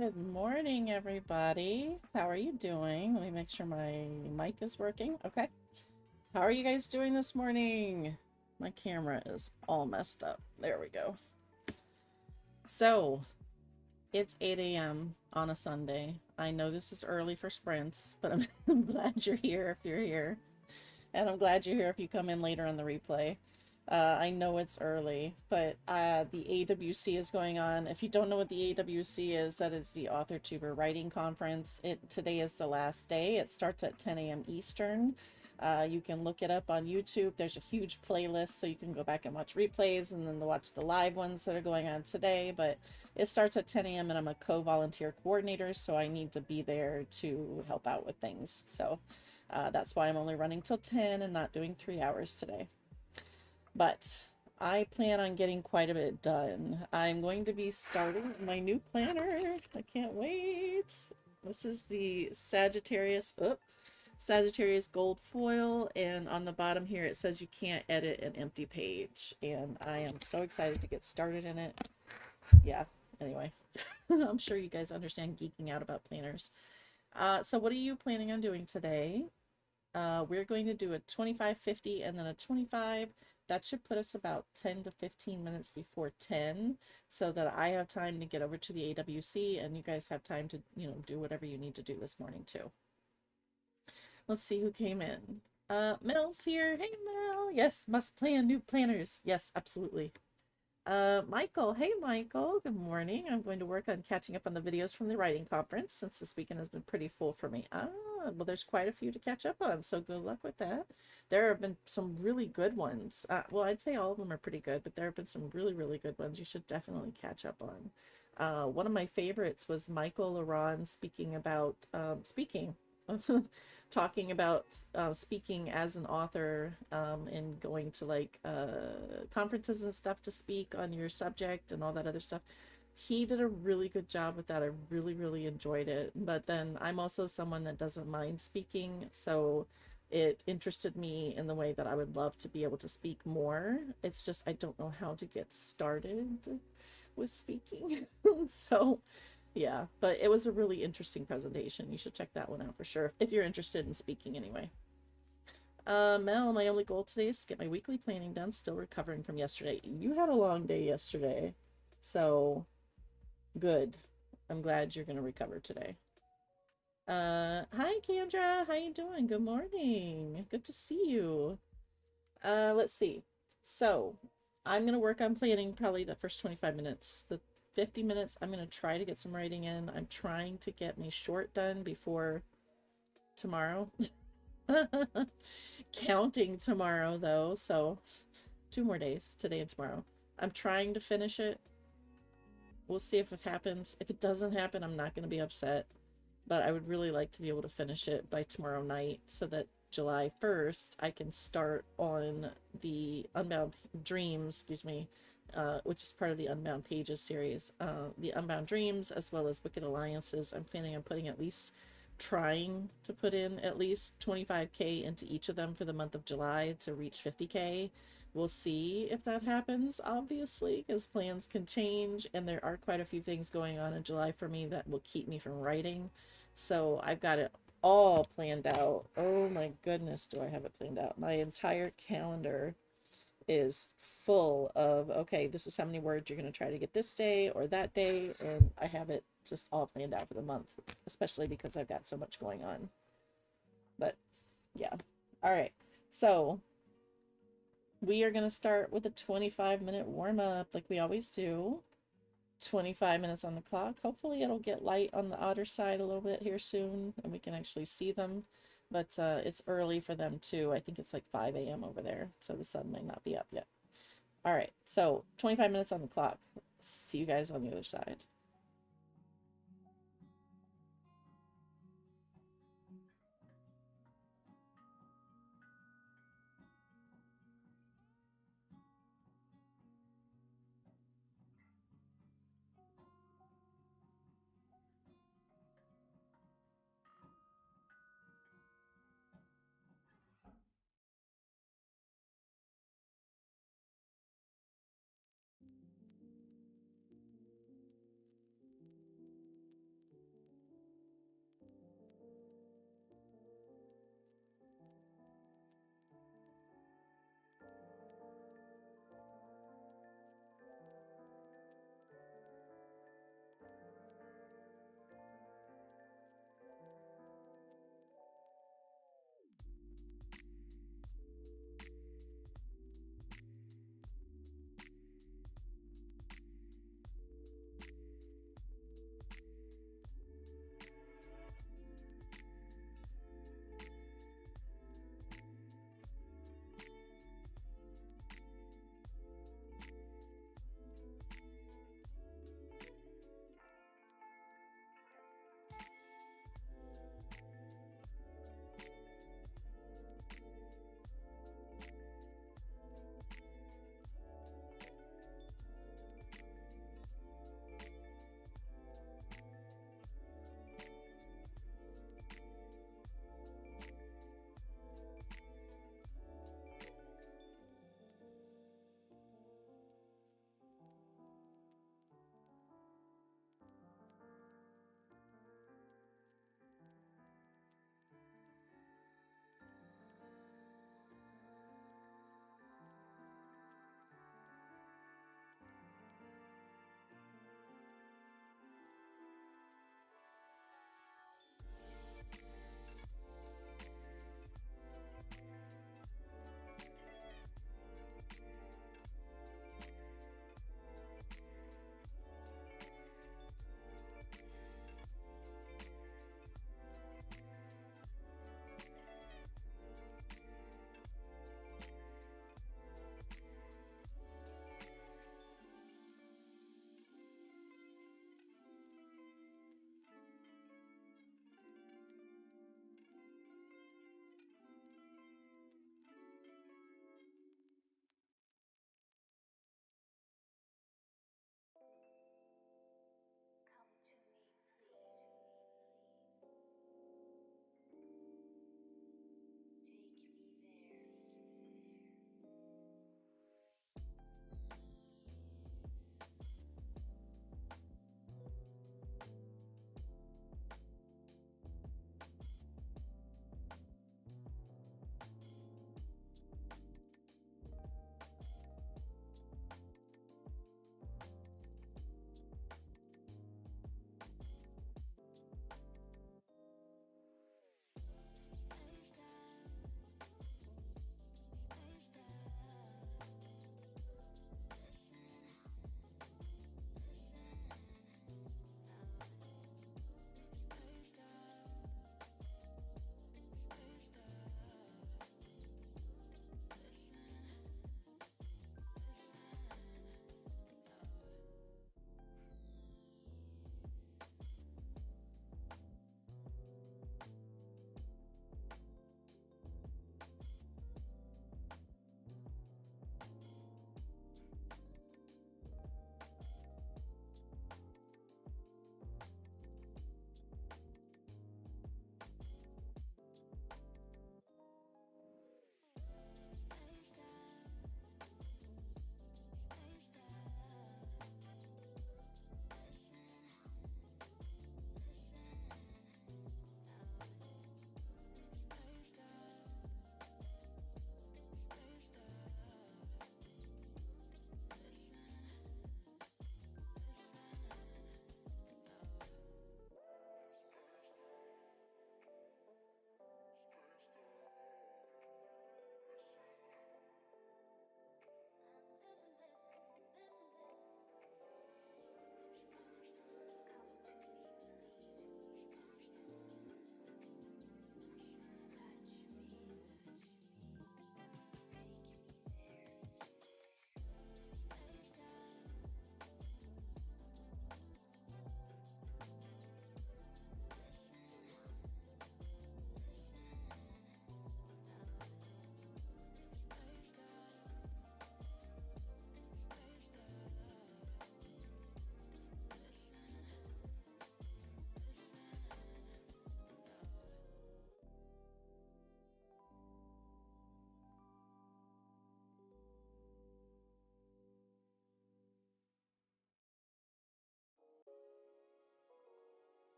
Good morning, everybody. How are you doing? Let me make sure my mic is working. Okay. How are you guys doing this morning? My camera is all messed up. There we go. So, it's 8 a.m. on a Sunday. I know this is early for sprints, but I'm glad you're here if you're here. And I'm glad you're here if you come in later on the replay. I know it's early, but the AWC is going on. If you don't know what the AWC is, that is the Author Tuber Writing Conference. Today is the last day. It starts at 10 a.m. Eastern. You can look it up on YouTube. There's a huge playlist, so you can go back and watch replays and then watch the live ones that are going on today. But it starts at 10 a.m. and I'm a co-volunteer coordinator, so I need to be there to help out with things. So that's why I'm only running till 10 and not doing 3 hours today. But I plan on getting quite a bit done. I'm going to be starting my new planner. I can't wait. This is the Sagittarius gold foil, and on the bottom here it says you can't edit an empty page, and I am so excited to get started in it. Yeah, anyway. I'm sure you guys understand geeking out about planners. So what are you planning on doing today? We're going to do a 25, 50, and then a 25. That should put us about 10 to 15 minutes before 10, so that I have time to get over to the AWC and you guys have time to, do whatever you need to do this morning too. Let's see who came in. Mel's here. Hey, Mel. Yes, must plan new planners. Yes, absolutely. Michael. Hey, Michael. Good morning. I'm going to work on catching up on the videos from the writing conference since this weekend has been pretty full for me. Well, there's quite a few to catch up on, so good luck with that. There have been some really good ones. Well, I'd say all of them are pretty good, but there have been some really, really good ones you should definitely catch up on. One of my favorites was Michael Laron speaking about talking about speaking as an author, and going to like conferences and stuff to speak on your subject and all that other stuff. He did a really good job with that. I really, really enjoyed it. But then I'm also someone that doesn't mind speaking, so it interested me in the way that I would love to be able to speak more. It's just I don't know how to get started with speaking. So yeah, but it was a really interesting presentation. You should check that one out for sure if you're interested in speaking anyway. Mel, my only goal today is to get my weekly planning done. Still recovering from yesterday. You had a long day yesterday, so good. I'm glad you're gonna recover today. Hi Kendra, how you doing? Good morning. Good to see you. Let's see. So I'm gonna work on planning probably the first 25 minutes. The 50 minutes, I'm gonna try to get some writing in. I'm trying to get my short done before tomorrow. Counting tomorrow though, so 2 more days, today and tomorrow. I'm trying to finish it. We'll see if it happens. If it doesn't happen, I'm not going to be upset, but I would really like to be able to finish it by tomorrow night so that July 1st I can start on the Unbound Dreams, excuse me, which is part of the Unbound Pages series. The Unbound Dreams as well as Wicked Alliances, I'm planning on putting trying to put in at least 25K into each of them for the month of July to reach 50K. We'll see if that happens, obviously, because plans can change, and there are quite a few things going on in July for me that will keep me from writing. So I've got it all planned out. Oh my goodness, do I have it planned out? My entire calendar is full of, okay, this is how many words you're going to try to get this day or that day, and I have it just all planned out for the month, especially because I've got so much going on. But yeah. All right. So we are going to start with a 25-minute warm-up like we always do. 25 minutes on the clock. Hopefully it'll get light on the otter side a little bit here soon and we can actually see them. But it's early for them too. I think it's like 5 a.m. over there, so the sun might not be up yet. All right, so 25 minutes on the clock. See you guys on the other side.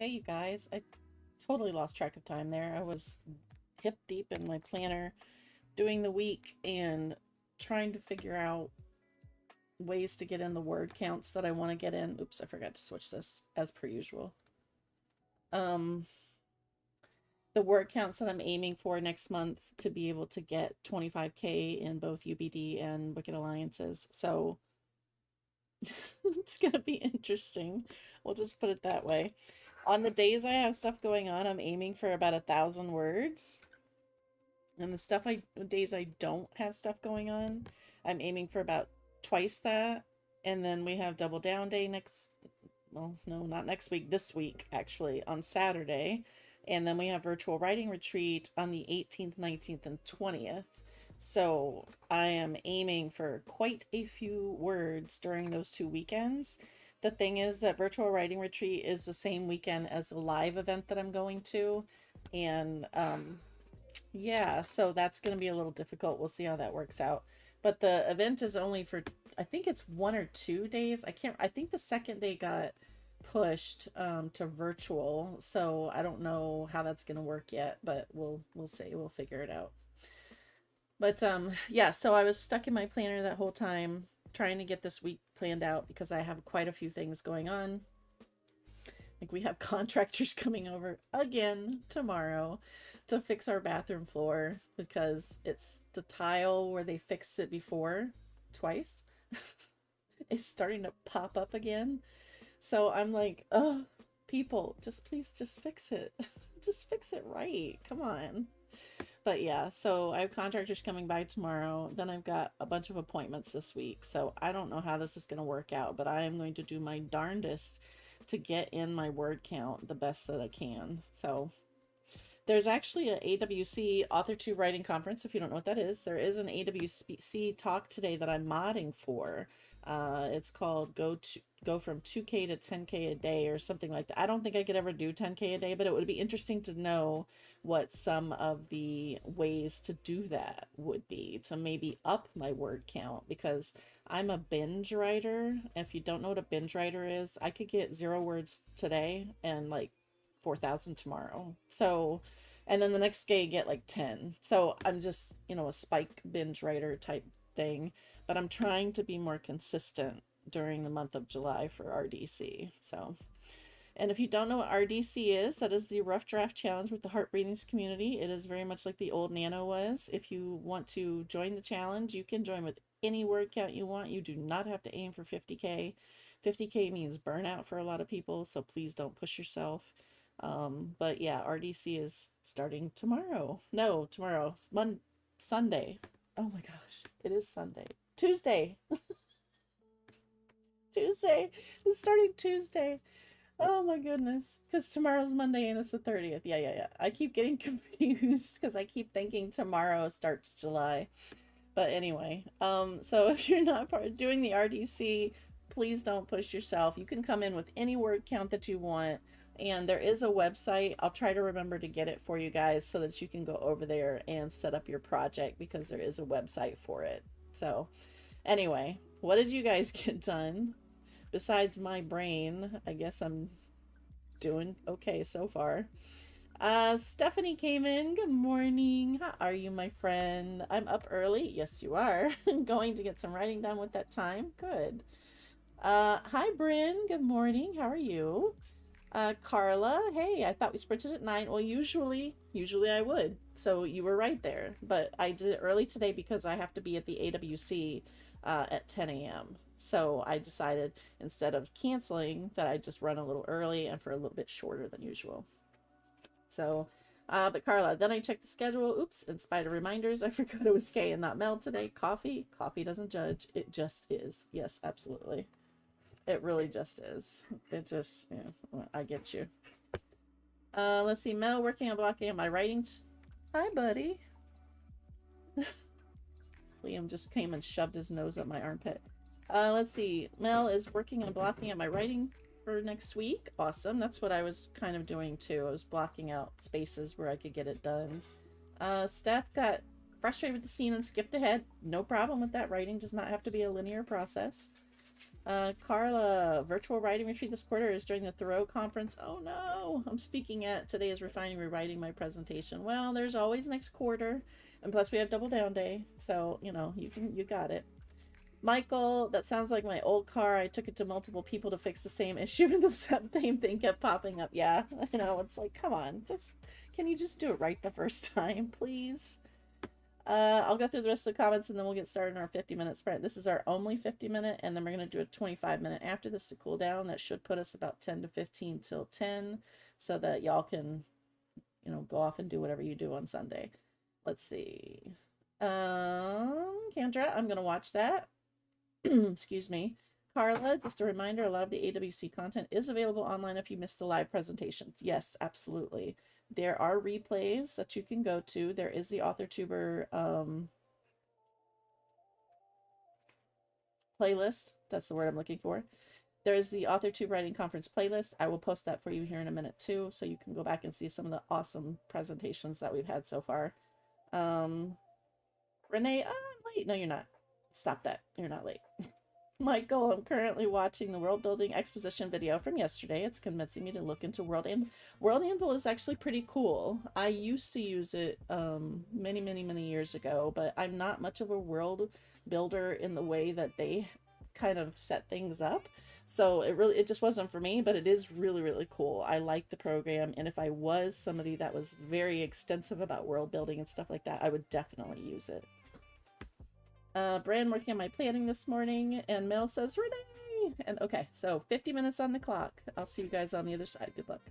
Hey, you guys, I totally lost track of time there. I was hip deep in my planner doing the week and trying to figure out ways to get in the word counts that I want to get in. Oops, I forgot to switch this as per usual. Um, the word counts that I'm aiming for next month to be able to get 25K in both UBD and Wicked Alliances. So it's gonna be interesting. We'll just put it that way. On the days I have stuff going on, I'm aiming for about 1,000 words. And the days I don't have stuff going on, I'm aiming for about twice that. And then we have Double Down Day well, no, not next week, this week, actually, on Saturday. And then we have Virtual Writing Retreat on the 18th, 19th, and 20th. So I am aiming for quite a few words during those 2 weekends. The thing is that Virtual Writing Retreat is the same weekend as a live event that I'm going to. And yeah, so that's going to be a little difficult. We'll see how that works out. But the event is only for, I think it's 1 or 2 days. I think the second day got pushed to virtual. So I don't know how that's going to work yet, but we'll see. We'll figure it out. But yeah, so I was stuck in my planner that whole time trying to get this week planned out because I have quite a few things going on. Like we have contractors coming over again tomorrow to fix our bathroom floor because it's the tile where they fixed it before twice. It's starting to pop up again. So I'm like, oh, people, please just fix it. Just fix it right. Come on. But yeah, so I have contractors coming by tomorrow. Then I've got a bunch of appointments this week. So I don't know how this is going to work out, but I am going to do my darndest to get in my word count the best that I can. So there's actually a AWC Author 2 Writing Conference. If you don't know what that is, there is an AWC talk today that I'm modding for. It's called Go from 2K to 10K a day or something like that. I don't think I could ever do 10K a day, but it would be interesting to know what some of the ways to do that would be to maybe up my word count, because I'm a binge writer. If you don't know what a binge writer is, I could get 0 words today and like 4,000 tomorrow. So, and then the next day get like 10. So I'm just, a spike binge writer type thing, but I'm trying to be more consistent during the month of July for RDC. So, and if you don't know what RDC is, that is the Rough Draft Challenge with the Heart Breathings community. It is very much like the old Nano was. If you want to join the challenge, you can join with any word count you want. You do not have to aim for 50K. 50K means burnout for a lot of people, so please don't push yourself. But yeah, RDC is starting tomorrow. No, tomorrow. Sunday. Oh my gosh, it is Sunday. Tuesday. Tuesday. It's starting Tuesday. Oh my goodness. Because tomorrow's Monday and it's the 30th. Yeah. I keep getting confused because I keep thinking tomorrow starts July. But anyway, so if you're not doing the RDC, please don't push yourself. You can come in with any word count that you want. And there is a website. I'll try to remember to get it for you guys so that you can go over there and set up your project, because there is a website for it. So anyway, what did you guys get done? Besides my brain, I guess I'm doing okay so far. Stephanie came in. Good morning. How are you, my friend? I'm up early. Yes, you are. Going to get some writing done with that time. Good. Hi, Bryn. Good morning. How are you? Carla, hey, I thought we sprinted at 9. Well, usually I would. So you were right there. But I did it early today because I have to be at the AWC at 10 a.m. So I decided, instead of canceling, that I'd just run a little early and for a little bit shorter than usual. So, but Carla, then I checked the schedule. Oops, in spite of reminders, I forgot it was Kay and not Mel today. Coffee doesn't judge. It just is. Yes, absolutely. It really just is. It just, yeah, I get you. Let's see. Mel working on blocking my writing. Hi, buddy. Liam just came and shoved his nose up my armpit. Let's see. Mel is working on blocking out my writing for next week. Awesome. That's what I was kind of doing too. I was blocking out spaces where I could get it done. Steph got frustrated with the scene and skipped ahead. No problem with that. Writing does not have to be a linear process. Carla, virtual writing retreat this quarter is during the Thoreau conference. Oh no, I'm speaking at today is refining rewriting my presentation. Well, there's always next quarter, and plus we have double down day, so you know you got it. Michael, that sounds like my old car. I took it to multiple people to fix the same issue, and the same thing kept popping up. Yeah, you know, it's like, come on, just can you just do it right the first time, please? I'll go through the rest of the comments and then we'll get started in our 50-minute sprint. This is our only 50-minute, and then we're going to do a 25-minute after this to cool down. That should put us about 10 to 15 till 10 so that y'all can, you know, go off and do whatever you do on Sunday. Let's see. Kendra, I'm going to watch that. Excuse me. Carla, just a reminder, a lot of the AWC content is available online if you missed the live presentations. Yes, absolutely. There are replays that you can go to. There is the AuthorTuber playlist. That's the word I'm looking for. There is the AuthorTube Writing Conference playlist. I will post that for you here in a minute too, so you can go back and see some of the awesome presentations that we've had so far. Renee, I'm late. No, you're not. Stop that. You're not late. Michael, I'm currently watching the world building exposition video from yesterday. It's convincing me to look into World Anvil. World Anvil is actually pretty cool. I used to use it many years ago, but I'm not much of a world builder in the way that they kind of set things up. So it just wasn't for me, but it is really cool. I like the program, and if I was somebody that was very extensive about world building and stuff like that, I would definitely use it. Bran working on my planning this morning, and Mel says Renee. And okay, so 50 minutes on the clock. I'll see you guys on the other side. Good luck.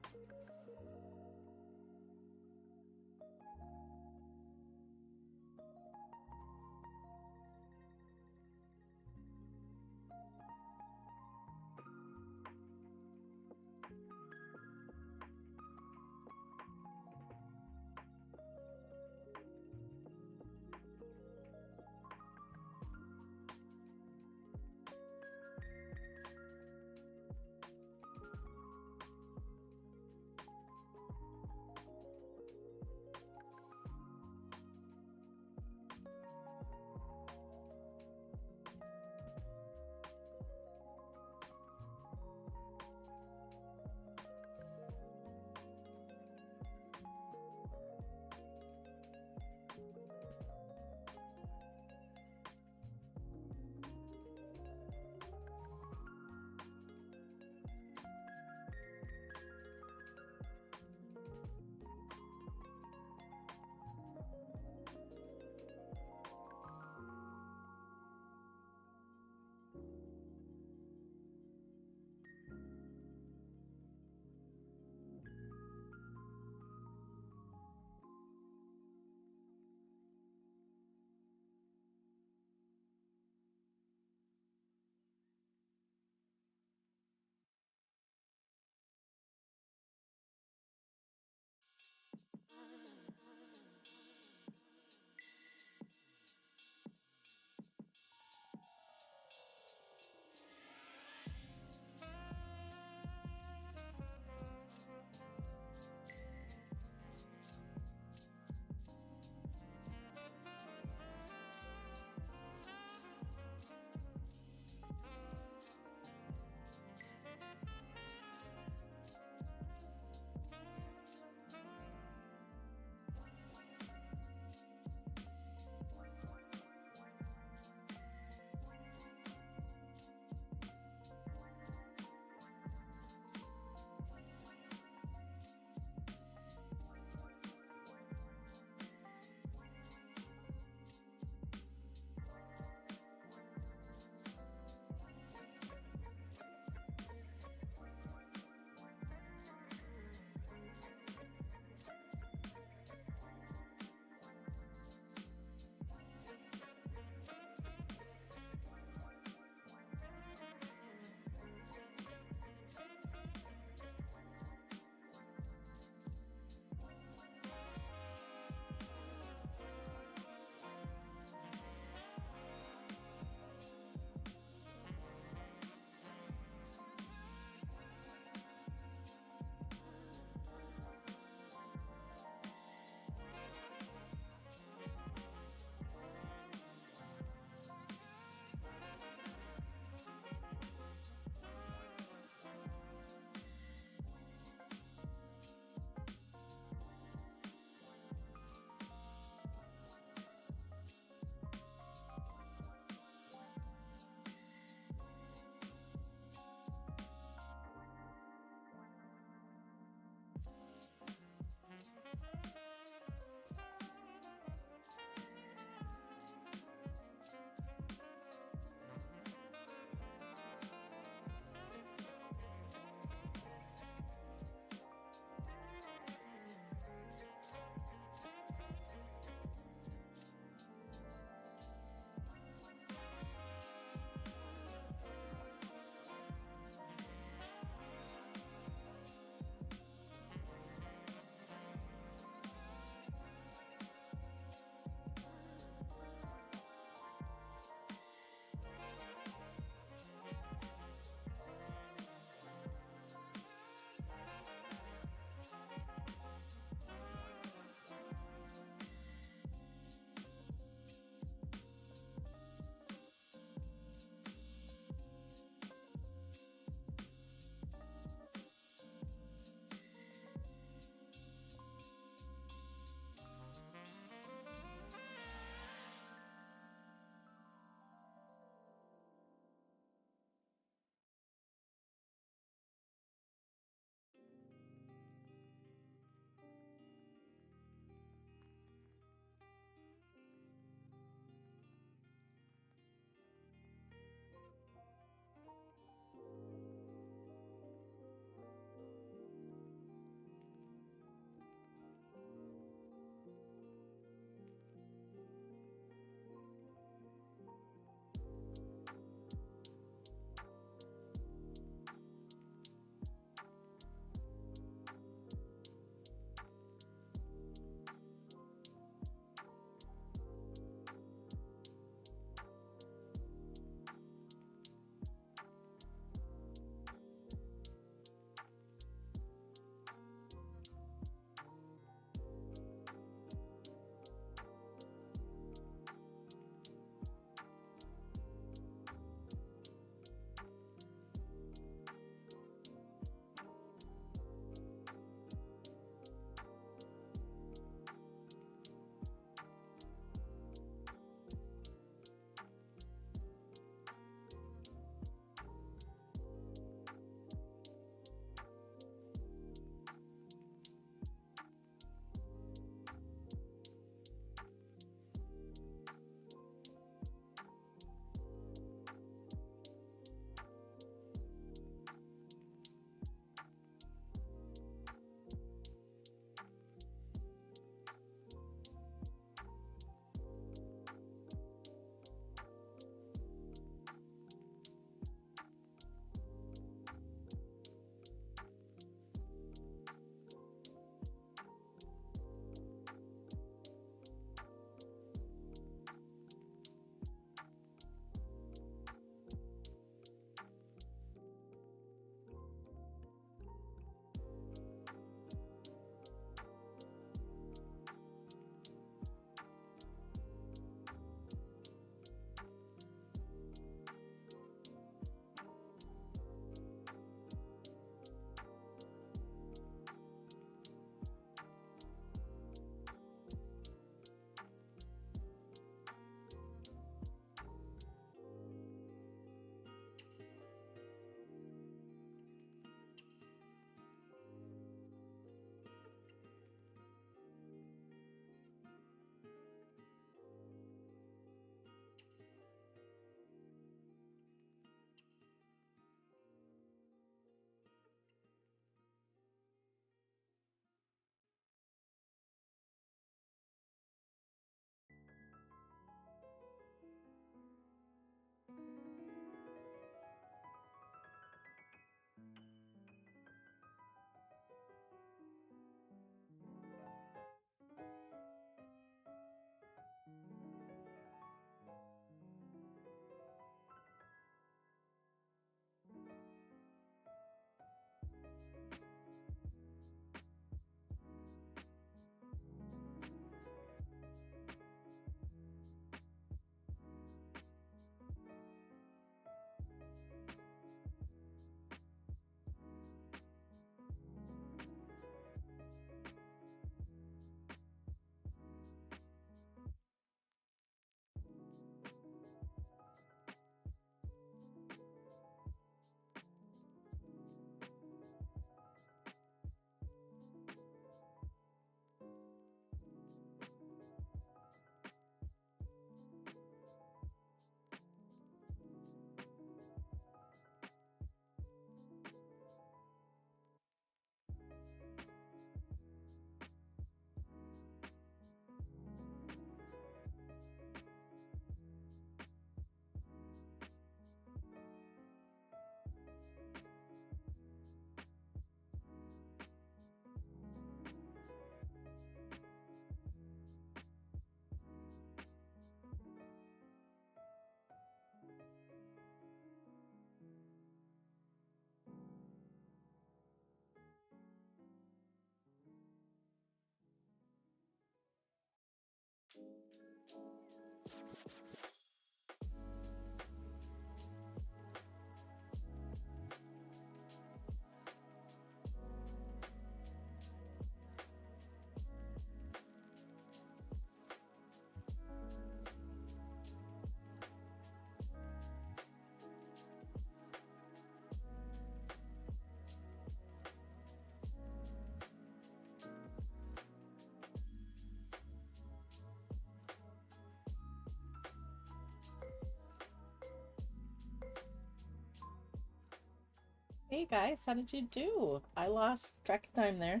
Hey guys, how did you do? I lost track of time there.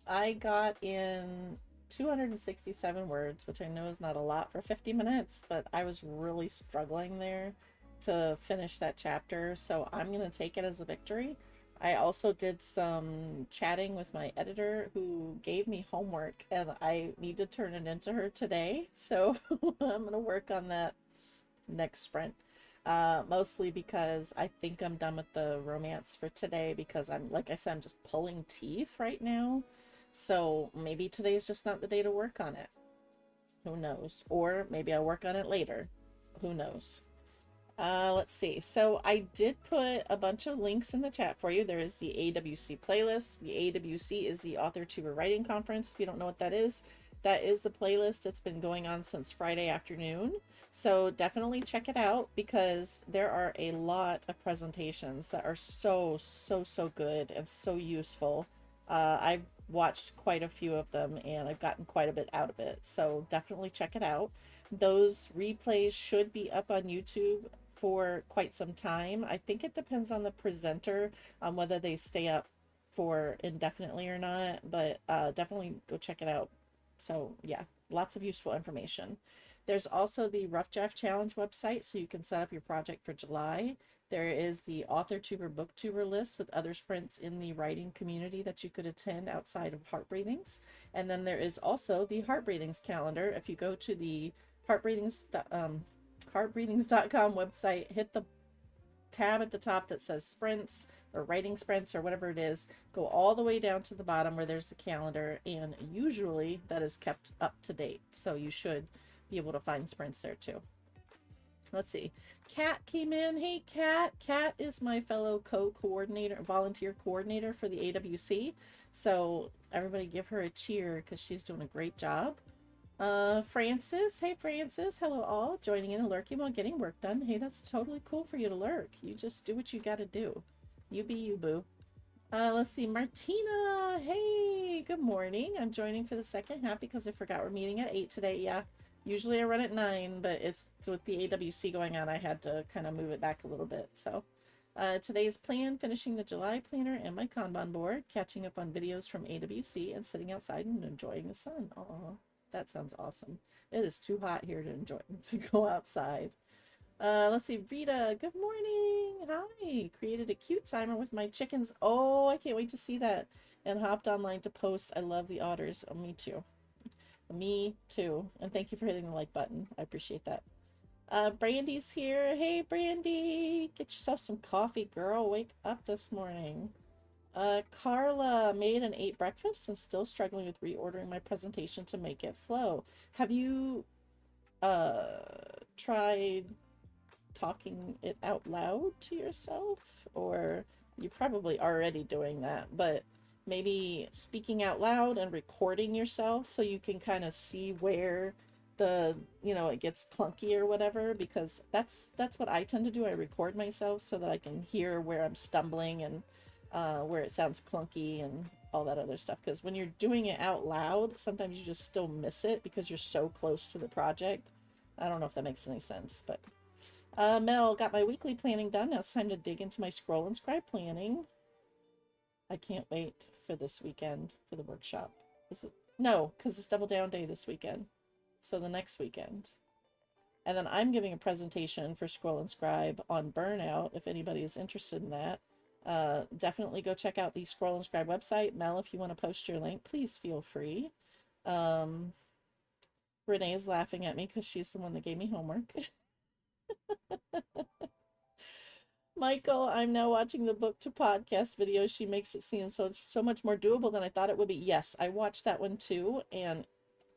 I got in 267 words, which I know is not a lot for 50 minutes, but I was really struggling there to finish that chapter, so I'm going to take it as a victory. I also did some chatting with my editor who gave me homework, and I need to turn it into her today, so I'm going to work on that next sprint. Mostly because I think I'm done with the romance for today because I'm, like I said, I'm just pulling teeth right now. So maybe today's just not the day to work on it. Who knows? Or maybe I'll work on it later. Who knows? Let's see. So I did put a bunch of links in the chat for you. There is the AWC playlist. The AWC is the Author Tuber Writing Conference. If you don't know what that is the playlist. It's been going on since Friday afternoon. So definitely check it out because there are a lot of presentations that are so good and so useful. I've watched quite a few of them and I've gotten quite a bit out of it. So definitely check it out. Those replays should be up on YouTube for quite some time. I think it depends on the presenter on whether they stay up for indefinitely or not, but definitely go check it out. So yeah, lots of useful information. There's also the Rough Draft Challenge website, so you can set up your project for July. There is the Author Tuber Booktuber list with other sprints in the writing community that you could attend outside of Heart Breathings. And then there is also the Heart Breathings calendar. If you go to the heartbreathings.com website, hit the tab at the top that says sprints or writing sprints or whatever it is, go all the way down to the bottom where there's the calendar, and usually that is kept up to date, so you should be able to find sprints there too. Let's see, Kat came in. Hey Kat. Kat is my fellow co-coordinator, volunteer coordinator for the AWC, so everybody give her a cheer because she's doing a great job. Francis. Hey Francis, hello all, joining in and lurking while getting work done. Hey, that's totally cool for you to lurk. You just do what you gotta do. You be you, boo. Let's see, Martina. Hey, good morning. I'm joining for the second half because I forgot we're meeting at 8 today. Yeah, usually I run at 9, but it's with the AWC going on, I had to kind of move it back a little bit. So today's plan, finishing the July planner and my Kanban board, catching up on videos from AWC, and sitting outside and enjoying the sun. Aw. That sounds awesome. It is too hot here to go outside. Let's see, Rita, good morning. Hi. Created a cute timer with my chickens. Oh, I can't wait to see that. And hopped online to post. I love the otters. Oh, me too. Me too. And thank you for hitting the like button. I appreciate that. Brandy's here. Hey, Brandy. Get yourself some coffee, girl. Wake up this morning. Carla made and ate breakfast and still struggling with reordering my presentation to make it flow. Have you tried talking it out loud to yourself? Or you're probably already doing that, but maybe speaking out loud and recording yourself so you can kind of see where it gets clunky or whatever, because that's what I tend to do. I record myself so that I can hear where I'm stumbling and where it sounds clunky and all that other stuff, because when you're doing it out loud, sometimes you just still miss it because you're so close to the project. I don't know if that makes any sense, but Mel, got my weekly planning done. Now it's time to dig into my scroll and scribe planning. I can't wait for this weekend for the workshop. Is it? No, because it's double down day this weekend, so the next weekend. And then I'm giving a presentation for Scroll and Scribe on burnout, if anybody is interested in that. Definitely go check out the Scroll and Scribe website. Mel, if you want to post your link, please feel free. Renee is laughing at me because she's the one that gave me homework. Michael, I'm now watching the book to podcast video. She makes it seem so much more doable than I thought it would be. Yes, I watched that one too, and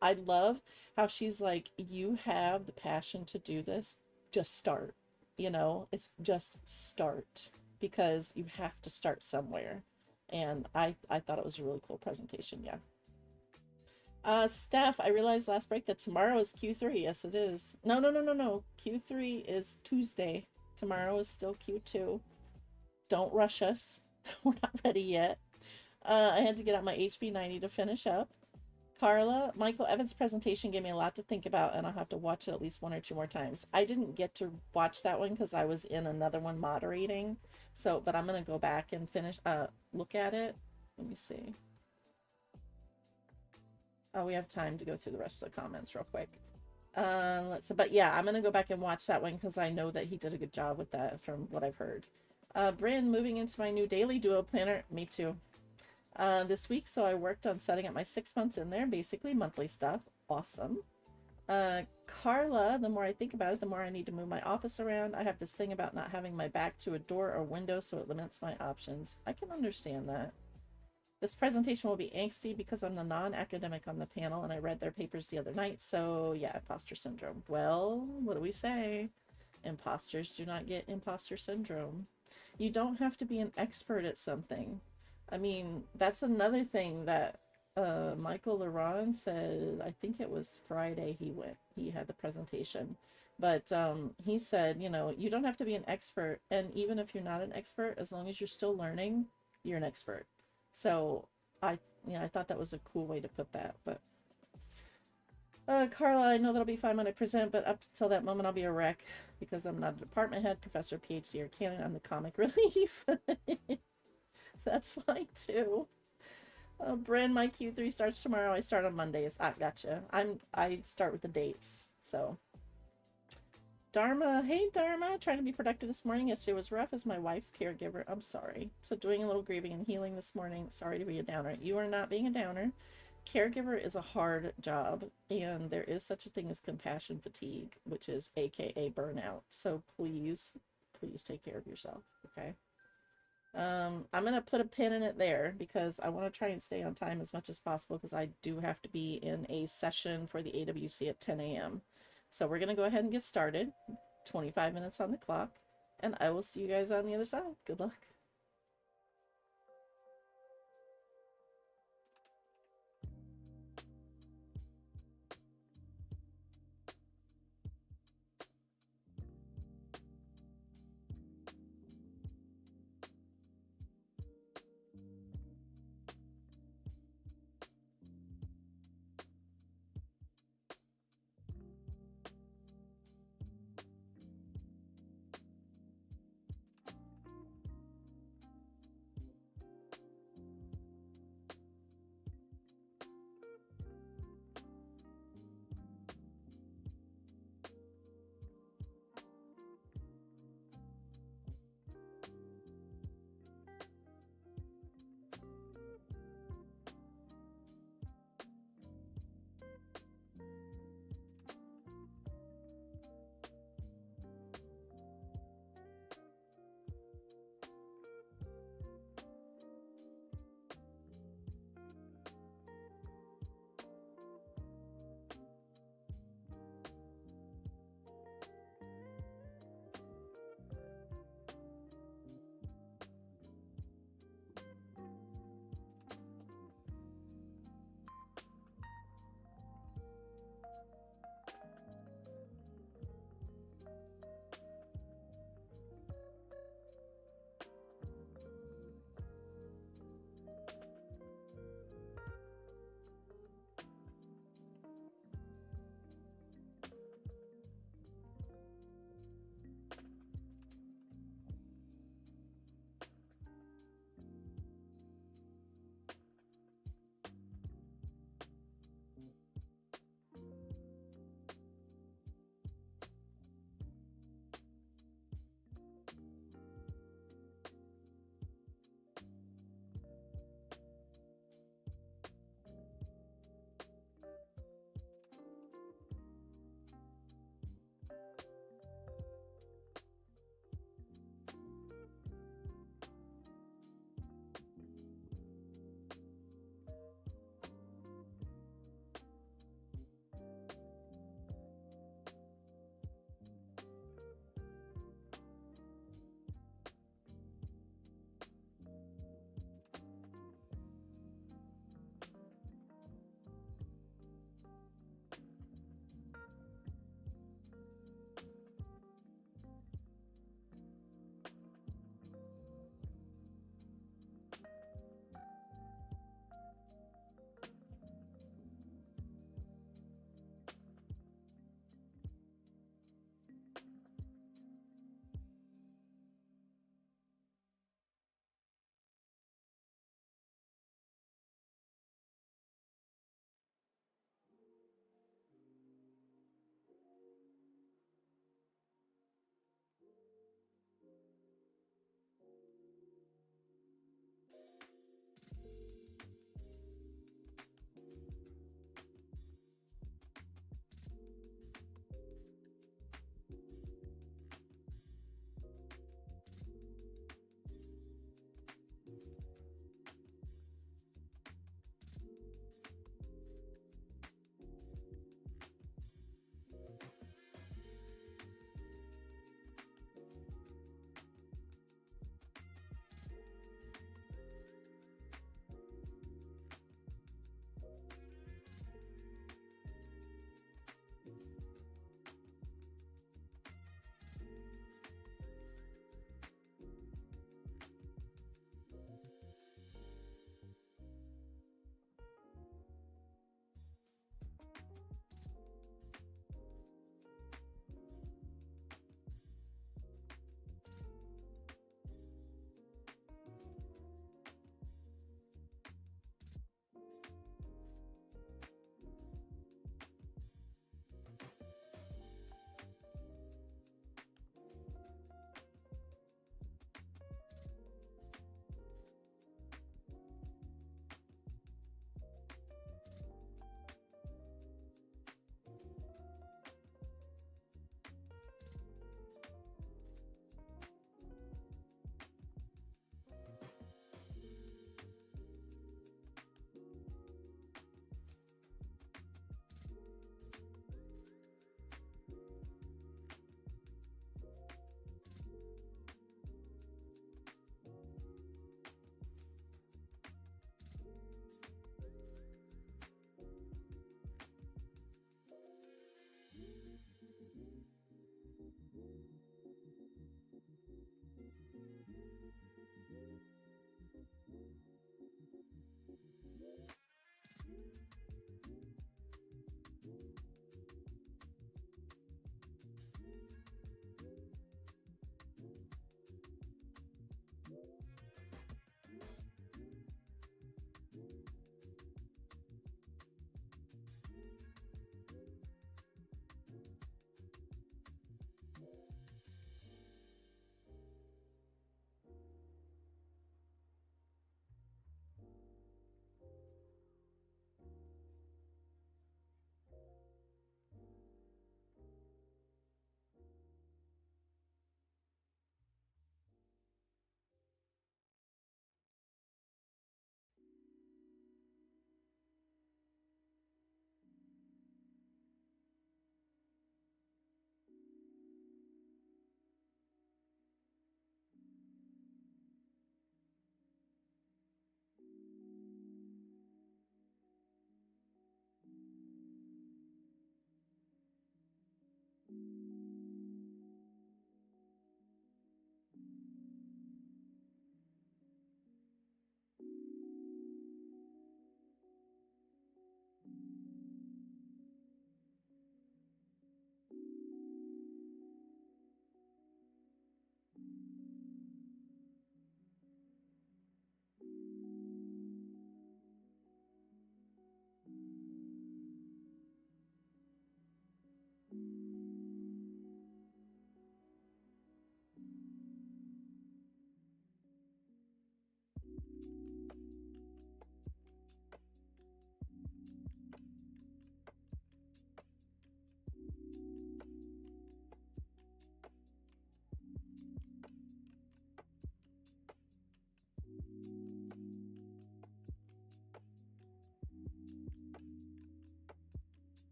I love how she's like, you have the passion to do this, just start. It's just start, because you have to start somewhere. And I thought it was a really cool presentation. Yeah. Steph, I realized last break that tomorrow is Q3. Yes, it is. No. Q3 is Tuesday. Tomorrow is still Q2. Don't rush us. We're not ready yet. I had to get out my HB90 to finish up. Carla, Michael Evans' presentation gave me a lot to think about, and I'll have to watch it at least one or two more times. I didn't get to watch that one because I was in another one moderating. So, but I'm gonna go back and finish, look at it. Let me see. Oh, we have time to go through the rest of the comments real quick. But yeah, I'm gonna go back and watch that one because I know that he did a good job with that from what I've heard. Bryn, moving into my new daily duo planner. Me too. This week, so I worked on setting up my 6 months in there, basically monthly stuff. Awesome. Carla, the more I think about it, the more I need to move my office around. I have this thing about not having my back to a door or window, so it limits my options. I can understand that. This presentation will be angsty because I'm the non-academic on the panel and I read their papers the other night, so yeah, imposter syndrome. Well, what do we say? Imposters do not get imposter syndrome. You don't have to be an expert at something. I mean, that's another thing that Michael Laron said. I think it was Friday he had the presentation. But he said, you know, you don't have to be an expert. And even if you're not an expert, as long as you're still learning, you're an expert. So I thought that was a cool way to put that. But Carla, I know that'll be fine when I present, but up till that moment I'll be a wreck because I'm not a department head, professor, PhD, or canon. I'm the comic relief. That's fine too. Brand, my Q3 starts tomorrow. I start on Mondays. Ah, gotcha. I start with the dates. So Dharma, hey Dharma, trying to be productive this morning. Yesterday was rough as my wife's caregiver. I'm sorry. So doing a little grieving and healing this morning. Sorry to be a downer. You are not being a downer. Caregiver is a hard job, and there is such a thing as compassion fatigue, which is AKA burnout. So please take care of yourself, okay? I'm gonna put a pin in it there because I want to try and stay on time as much as possible because I do have to be in a session for the AWC at 10 a.m. So we're gonna go ahead and get started. 25 minutes on the clock, and I will see you guys on the other side. Good luck.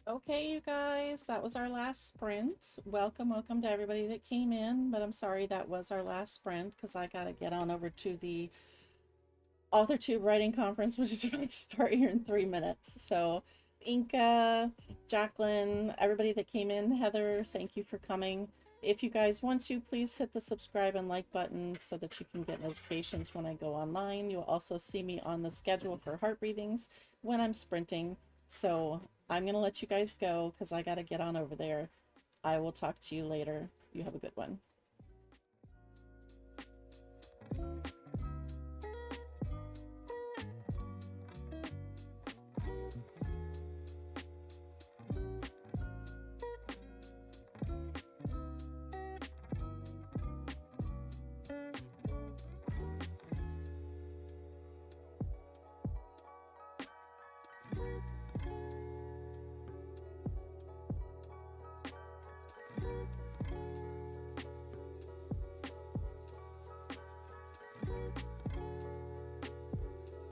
Okay, you guys, that was our last sprint. Welcome, welcome to everybody that came in, but I'm sorry that was our last sprint because I gotta get on over to the AuthorTube Writing Conference, which is about to start here in 3 minutes. So, Inka, Jacqueline, everybody that came in, Heather, thank you for coming. If you guys want to, please hit the subscribe and like button so that you can get notifications when I go online. You'll also see me on the schedule for heart breathings when I'm sprinting. So I'm going to let you guys go because I got to get on over there. I will talk to you later. You have a good one.